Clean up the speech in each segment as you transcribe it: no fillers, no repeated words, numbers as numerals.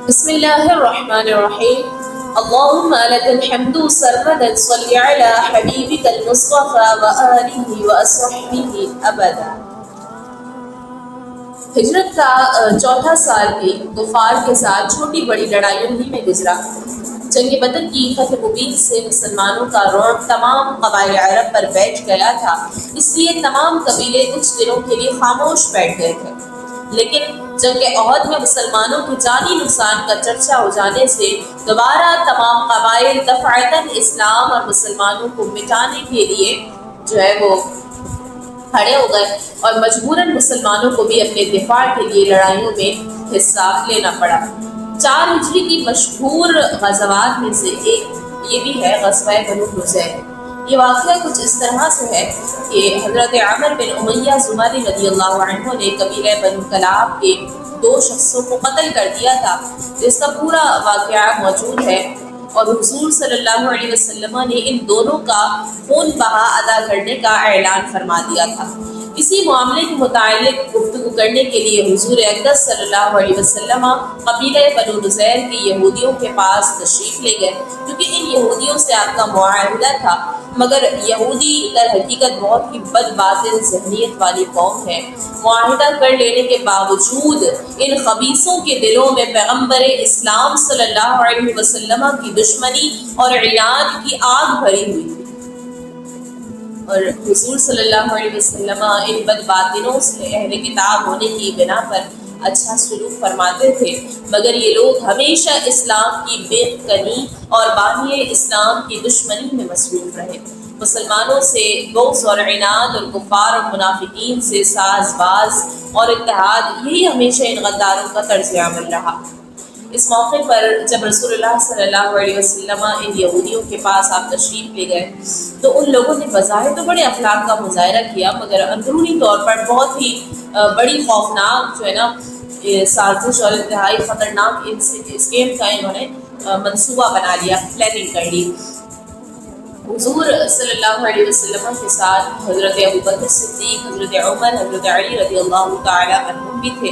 بسم الله الرحمن الرحيم. اللهم لك الحمد سرمدا صل على حبيبك المصطفى وآله وصحبه أبدا. ہجرت کا چوتھا سال بھی کفار کے ساتھ چھوٹی بڑی لڑائیوں ہی میں گزرا. جنگ بدر کی فتح مبین سے مسلمانوں کا رعب تمام قبائل عرب پر بیٹھ گیا تھا، اس لیے تمام قبیلے کچھ دنوں کے لیے خاموش بیٹھ گئے تھے. لیکن جنگ احد میں مسلمانوں کے جانی نقصان کا چرچا ہو جانے سے دوبارہ تمام قبائل دفعتاً اسلام اور مسلمانوں کو مٹانے کے لیے وہ کھڑے ہو گئے، اور مجبوراً مسلمانوں کو بھی اپنے دفاع کے لیے لڑائیوں میں حصہ لینا پڑا. 4 ہجری کی مشہور غزوات میں سے ایک یہ بھی ہے غزوہ بنو نذیر. یہ واقعہ کچھ اس طرح سے ہے کہ حضرت عمر بن امیہ زمری رضی اللہ عنہ نے قبیلہ بنو کلاب کے 2 شخصوں کو قتل کر دیا تھا، جس کا پورا واقعہ موجود ہے، اور حضور صلی اللہ علیہ وسلم نے ان دونوں کا خون بہا ادا کرنے کا اعلان فرما دیا تھا. اسی معاملے کے متعلق گفتگو کرنے کے لیے حضور اقدس صلی اللہ علیہ وسلم قبیلہ بنو نذیر کے یہودیوں کے پاس تشریف لے گئے، کیونکہ ان یہودیوں سے آپ کا معاہدہ تھا. مگر یہودی در حقیقت بہت ہی بد باطن ذہنیت والی قوم ہے. معاہدہ کر لینے کے باوجود ان خبیثوں کے دلوں میں پیغمبر اسلام صلی اللہ علیہ وسلم کی دشمنی اور عناد کی آگ بھری ہوئی تھی، اور حضور صلی اللہ علیہ وسلم ان بد باطنوں سے اہل کتاب ہونے کی بنا پر اچھا سلوک فرماتے تھے، مگر یہ لوگ ہمیشہ اسلام کی بے کنی اور بانی اسلام کی دشمنی میں مصروف رہے. مسلمانوں سے بغض اور عناد اور کفار اور منافقین سے ساز باز اور اتحاد، یہی ہمیشہ ان غداروں کا طرز عمل رہا. اس موقع پر جب رسول اللہ صلی اللہ علیہ وسلم ان یہودیوں کے پاس آپ تشریف لے گئے تو ان لوگوں نے بظاہر تو بڑے اخلاق کا مظاہرہ کیا، مگر اندرونی طور پر بہت ہی بڑی خوفناک سازش اور انتہائی خطرناک اسکیم کا انہوں نے منصوبہ بنا لیا، پلاننگ کر لی. حضور صلی اللہ علیہ وسلم کے ساتھ حضرت ابوبکر صدیق، حضرت عمر، حضرت علی رضی اللہ تعالی عنہم بھی تھے.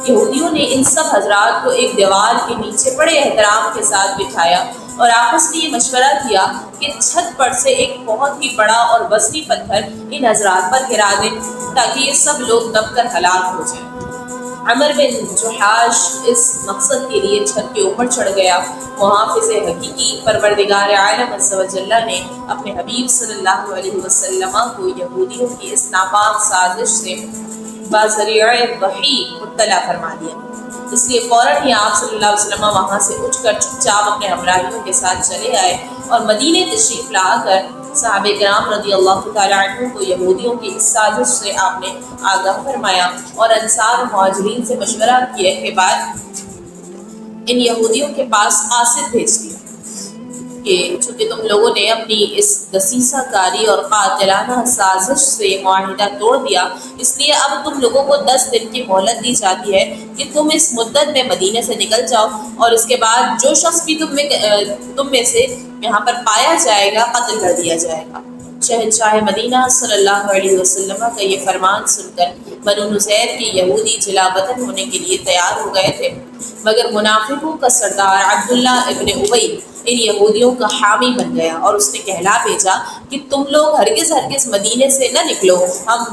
یہودیوں نے ان سب حضرات کو ایک دیوار کے نیچے بڑے احترام کے ساتھ بٹھایا اور آپس میں یہ مشورہ کیا کہ چھت پر سے ایک بہت ہی بڑا اور وزنی پتھر ان حضرات پر گرا دیں تاکہ یہ سب لوگ دب کر ہلاک ہو جائیں. عمر بن جحاش اس مقصد کے لیے چھت کے اوپر چڑھ گیا. محافظ حقیقی پروردگار عالم عز و جل نے اپنے حبیب صلی اللہ علیہ وسلم کو یہودیوں کی اس ناپاک سازش سے بذریعہ وحی مطلع فرما دیا. اس لیے فوراً ہی آپ صلی اللہ علیہ وسلم وہاں سے اٹھ کر چپ چاپ اپنے ہمراہیوں کے ساتھ چلے آئے اور مدینے تشریف لا کر صحابہ کرام رضی اللہ تعالیٰ عنہ کو یہودیوں کی اس سازش سے آپ نے آگاہ فرمایا، اور انصار و مہاجرین سے مشورہ کیے کے بعد ان یہودیوں کے پاس قاصد بھیج دیا کہ چونکہ تم لوگوں نے اپنی اس دسیسہ کاری اور قاتلانہ سازش سے معاہدہ توڑ دیا، اس لیے اب تم لوگوں کو 10 دن کی مہلت دی جاتی ہے کہ تم اس مدت میں مدینے سے نکل جاؤ، اور اس کے بعد جو شخص بھی تم میں سے یہاں پر پایا جائے گا قتل کر دیا جائے گا. شہنشاہ مدینہ صلی اللہ علیہ وسلم کا یہ فرمان سن کر بنو نذیر کے یہودی جلا وطن ہونے کے لیے تیار ہو گئے تھے، مگر منافقوں کا سردار عبداللہ ابن ابی ان یہودیوں کا حامی بن گیا اور اس نے کہلا بھیجا کہ تم لوگ ہرگز مدینے سے نہ نکلو، ہم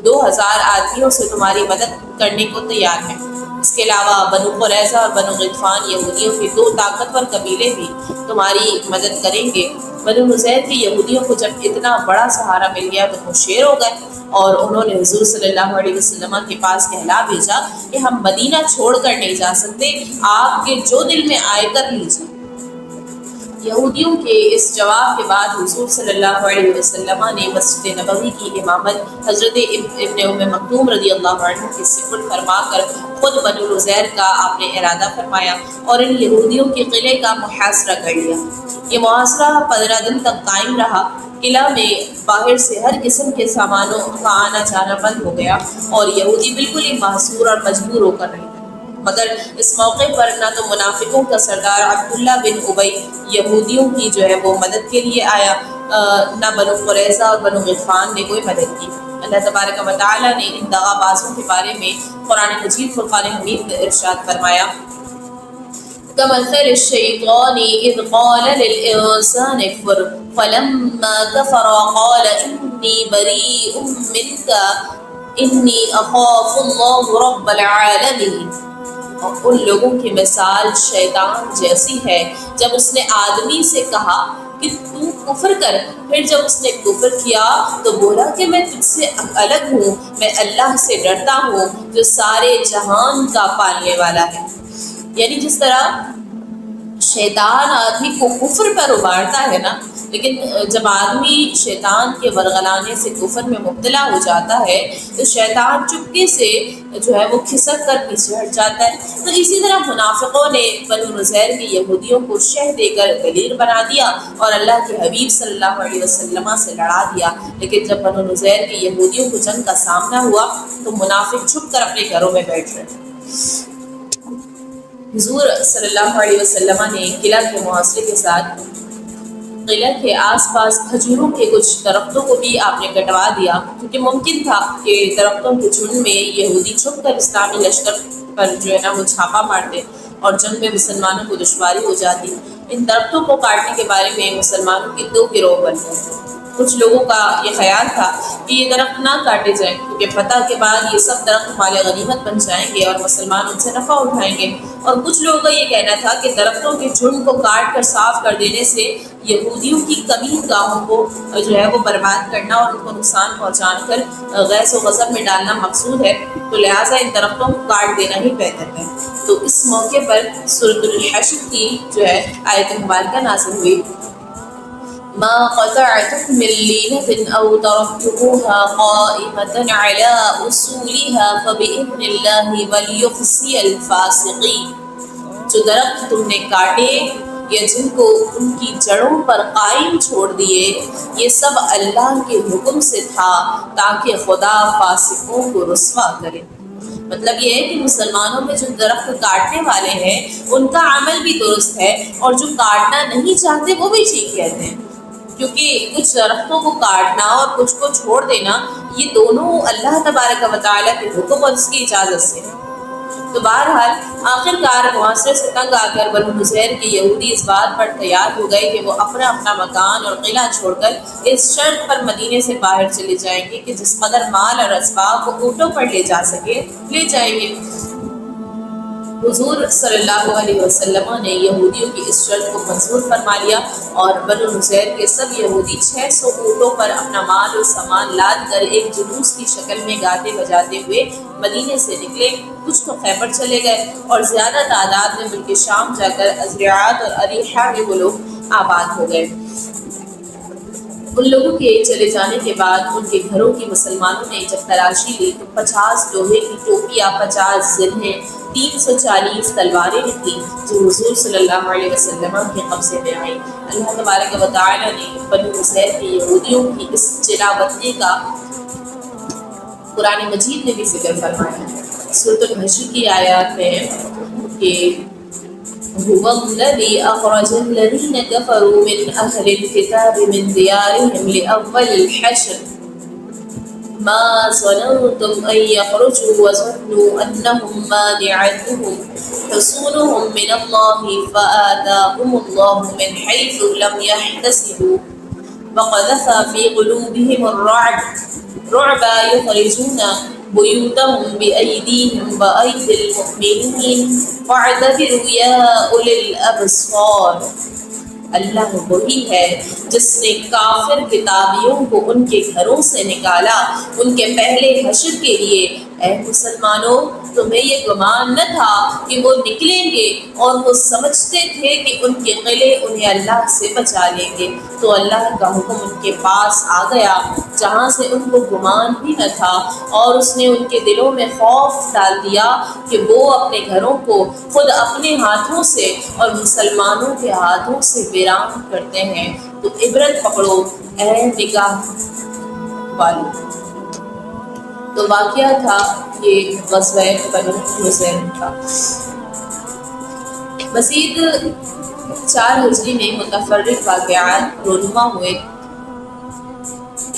2000 آدمیوں سے تمہاری مدد کرنے کو تیار ہیں. اس کے علاوہ بنو قریظہ اور بنو غطفان یہودیوں کے 2 طاقتور قبیلے بھی تمہاری مدد کریں گے. بنو نذیر کے یہودیوں کو جب اتنا بڑا سہارا مل گیا تو وہ شیر ہو گئے، اور انہوں نے حضور صلی اللہ علیہ وسلم کے پاس کہلا بھیجا کہ ہم مدینہ چھوڑ کر نہیں جا سکتے، آپ کے جو دل میں آئے کر لیجیے. یہودیوں کے اس جواب کے بعد حضور صلی اللہ علیہ وسلم نے مسجد نبوی کی امامت حضرت ابن ام مکتوم رضی اللہ عنہ کے سپرد فرما کر خود بنو نذیر کا آپ نے ارادہ فرمایا اور ان یہودیوں کے قلعے کا محاصرہ کر لیا. یہ محاصرہ 15 دن تک قائم رہا. قلعہ میں باہر سے ہر قسم کے سامانوں کا آنا جانا بند ہو گیا اور یہودی بالکل ہی محصور اور مجبور ہو کر رہے. مگر اس موقع پر نہ تو منافقوں کا سردار عبداللہ بن ابی یہودیوں کی وہ مدد کے لیے آیا، نہ بنو قریظہ اور بنو غطفان نے کوئی مدد کی. اللہ تبارک و تعالیٰ نے ان دغا بازوں کے بارے میں قرآن مجید فرقان حمید میں ارشاد فرمایا كمثل الشيطان إذ قال للإنسان اكفر فلما كفر قال إني بريء منك إني أخاف الله رب العالمين. ان لوگوں کی مثال شیطان جیسی ہے جب اس نے آدمی سے کہا کہ تو کفر کر، پھر جب اس نے کفر کیا تو بولا کہ میں تجھ سے الگ ہوں، میں اللہ سے ڈرتا ہوں جو سارے جہان کا پالنے والا ہے. یعنی جس طرح شیطان آدمی کو کفر پر ابھارتا ہے نا، لیکن جب آدمی شیطان کے ورغلانے سے کفر میں مبتلا ہو جاتا ہے تو شیطان چپکے سے جو ہے وہ کھسک کر پیچھے ہٹ جاتا ہے. تو اسی طرح منافقوں نے بنو نذیر کے یہودیوں کو شہ دے کر دلیر بنا دیا اور اللہ کے حبیب صلی اللہ علیہ وسلم سے لڑا دیا. لیکن جب بنو نذیر کے یہودیوں کو جنگ کا سامنا ہوا تو منافق چھپ کر اپنے گھروں میں بیٹھ رہے. حضور صلی اللہ علیہ وسلم نے قلعہ کے محاصرے کے ساتھ قلعہ کے آس پاس کھجوروں کے کچھ درختوں کو بھی آپ نے کٹوا دیا، کیونکہ ممکن تھا کہ درختوں کے جھنڈ میں یہودی چھپ کر اسلامی لشکر پر جو ہے نا وہ چھاپا مارتے اور جنگ میں مسلمانوں کو دشواری ہو جاتی. ان درختوں کو کاٹنے کے بارے میں مسلمانوں کے دو گروہ بن گئے. کچھ لوگوں کا یہ خیال تھا کہ یہ درخت نہ کاٹے جائیں کیونکہ فتح کے بعد یہ سب درخت مال غنیمت بن جائیں گے اور مسلمان ان سے نفع اٹھائیں گے، اور کچھ لوگوں کا یہ کہنا تھا کہ درختوں کے جھنڈ کو کاٹ کر صاف کر دینے سے یہودیوں کی کمین گاہوں کو جو ہے وہ برباد کرنا اور ان کو نقصان پہنچا کر غیظ و غضب میں ڈالنا مقصود ہے، تو لہٰذا ان درختوں کو کاٹ دینا ہی بہتر ہے. تو اس موقع پر سورۃ الحشر کی جو ہے آیت مبارکہ نازل ہوئی. ما قطعتم من لينة أو تركتموها قائمة على أصولها فبإذن الله وليخزي الفاسقين. جو درخت تم نے کاٹے یا جن کو ان کی جڑوں پر قائم چھوڑ دیے، یہ سب اللہ کے حکم سے تھا تاکہ خدا فاسقوں کو رسوا کرے. مطلب یہ ہے کہ مسلمانوں میں جو درخت کاٹنے والے ہیں ان کا عمل بھی درست ہے اور جو کاٹنا نہیں چاہتے وہ بھی ٹھیک کہتے ہیں، کیونکہ کچھ درختوں کو کاٹنا اور کچھ کو چھوڑ دینا یہ دونوں اللہ تبارک و تعالیٰ کے حکم اور اس کی اجازت سے. تو بہرحال آخر کار معاشرے سے تنگ آ کر بنو نذیر کے یہودی اس بات پر تیار ہو گئے کہ وہ اپنا اپنا مکان اور قلعہ چھوڑ کر اس شرط پر مدینے سے باہر چلے جائیں گے کہ جس قدر مال اور اسباب وہ اونٹوں پر لے جا سکے لے جائیں گے. حضور صلی اللہ علیہ وسلم نے یہودیوں کی اس شرط کو منظور فرما لیا اور بنو نذیر کے سب یہودی 600 اونٹوں پر اپنا مال و سامان لاد کر ایک جلوس کی شکل میں گاتے بجاتے ہوئے مدینے سے نکلے. کچھ تو خیبر چلے گئے اور زیادہ تعداد میں ملک شام جا کر ازریعات اور اریحہ میں وہ لوگ آباد ہو گئے. ان لوگوں کے چلے جانے کے بعد ان کے گھروں کی مسلمانوں نے جب تلاشی لی تو 50 لوہے کی ٹوپیاں، 50 زرہیں، 340 تلواریں نکلی جو حضور صلی اللہ علیہ وسلم کے قبضے میں آئیں. اللہ تبارک و تعالیٰ نے بنو نذیر کے یہودیوں کی اس جلاوطنی کا قرآن مجید نے بھی ذکر فرمایا. سورۃ الحشر کی آیات میں کہ هو الذي أخرج الذين كفروا من أهل الكتاب من ديارهم لأول الحشر ما ظننتم أن يخرجوا وظنوا أنهم مانعتهم حصونهم من الله فآتاهم الله من حيث لم يحتسبوا وقذف في قلوبهم الرعب يخرجون بيوتهم بأيديهم وأيدي المؤمنين فاعتبروا يا أولي الأبصار. اللہ وہی ہے جس نے کافر کتابیوں کو ان کے گھروں سے نکالا ان کے پہلے حشر کے لیے. اے مسلمانوں، تمہیں یہ گمان نہ تھا کہ وہ نکلیں گے اور وہ سمجھتے تھے کہ ان کے قلعے انہیں اللہ سے بچا لیں گے، تو اللہ کا حکم ان کے پاس آ گیا جہاں سے ان کو گمان بھی نہ تھا، اور اس نے ان کے دلوں میں خوف ڈال دیا کہ وہ اپنے گھروں کو خود اپنے ہاتھوں سے اور مسلمانوں کے ہاتھوں سے ویران کرتے ہیں. تو عبرت پکڑو اے نگاہ والو. تو واقعہ تھا یہ غزوہ بنو نذیر کا. مزید 4 ہجری میں متفرق واقعات رونما ہوئے.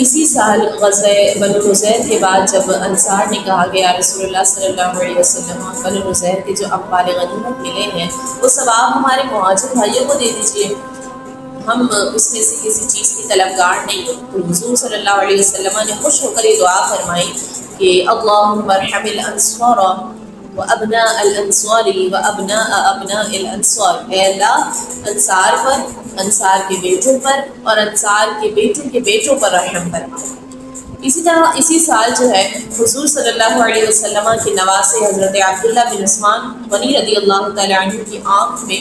اسی سال غزوہ بنو نذیر کے بعد جب انصار نے کہا کہ یا رسول اللہ صلی اللہ علیہ وسلم بنو نذیر کے جو اموال غنیمت ملے ہیں وہ سب آپ ہمارے مہاجر بھائیوں کو دے دیجیے، ہم اس میں سے کسی چیز کی طلبگار نہیں ہیں۔ تو حضور صلی اللہ علیہ وسلم نے خوش ہو کر یہ دعا فرمائی کہ اللہم ارحم الانصار وابناء الانصار وابناء ابناء الانصار، اے اللہ انصار پر، انصار کے بیٹوں پر اور انصار کے بیٹوں کے بیٹوں پر رحم فرما۔ اسی طرح اسی سال جو ہے حضور صلی اللہ علیہ وسلم کے نواسے حضرت عبداللہ بن عثمان غنی رضی اللہ تعالیٰ عنہ کی آنکھ میں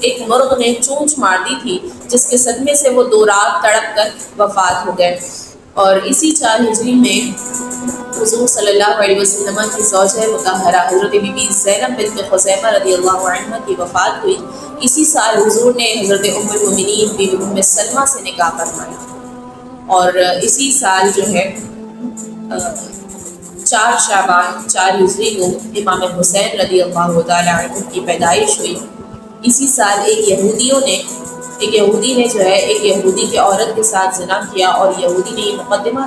ایک مرغ نے چونچ مار دی تھی، جس کے صدمے سے وہ 2 رات تڑپ کر وفات ہو گئے۔ اور اسی 4 ہجری میں حضور صلی اللہ علیہ وسلم کی زوجہ مطہرہ حضرت بی بی زینب بنت خزیمہ رضی اللہ عنہ کی وفات ہوئی۔ اسی سال حضور نے حضرت ام المؤمنین بی بی ام سلمہ سے نکاح فرمایا، اور اسی سال جو ہے 4 شعبان 4 ہجری کو امام حسین رضی اللہ تعالیٰ عنہ کی پیدائش ہوئی۔ اسی سال ایک یہودی نے جو ہے ایک یہودی کی عورت کے ساتھ زنا کیا، اور یہودی نے یہ مقدمہ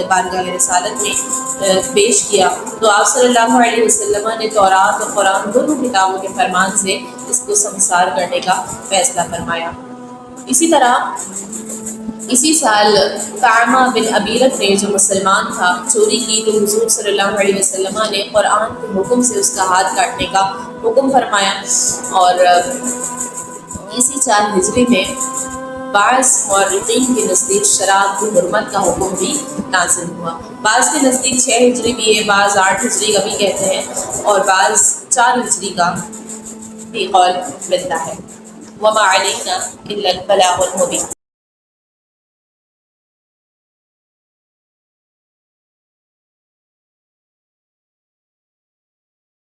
بارگاہ رسالت میں پیش کیا، تو آپ صلی اللہ علیہ وسلم نے تورات اور قرآن دونوں کتابوں کے فرمان سے اس کو سنسار کرنے کا فیصلہ فرمایا۔ اسی طرح اسی سال طعمہ بن ابیرت نے جو مسلمان تھا چوری کی، تو حضور صلی اللہ علیہ وسلم نے قرآن کے حکم سے اس کا ہاتھ کاٹنے کا حکم فرمایا۔ اور اسی 4 ہجری میں بعض مورخین کے نزدیک شراب کی حرمت کا حکم بھی نازل ہوا۔ بعض کے نزدیک 6 ہجری بھی ہے، بعض 8 ہجری کا بھی کہتے ہیں، اور بعض 4 ہجری کا بھی قول ملتا ہے۔ وما علینا الا البلاغ المبین۔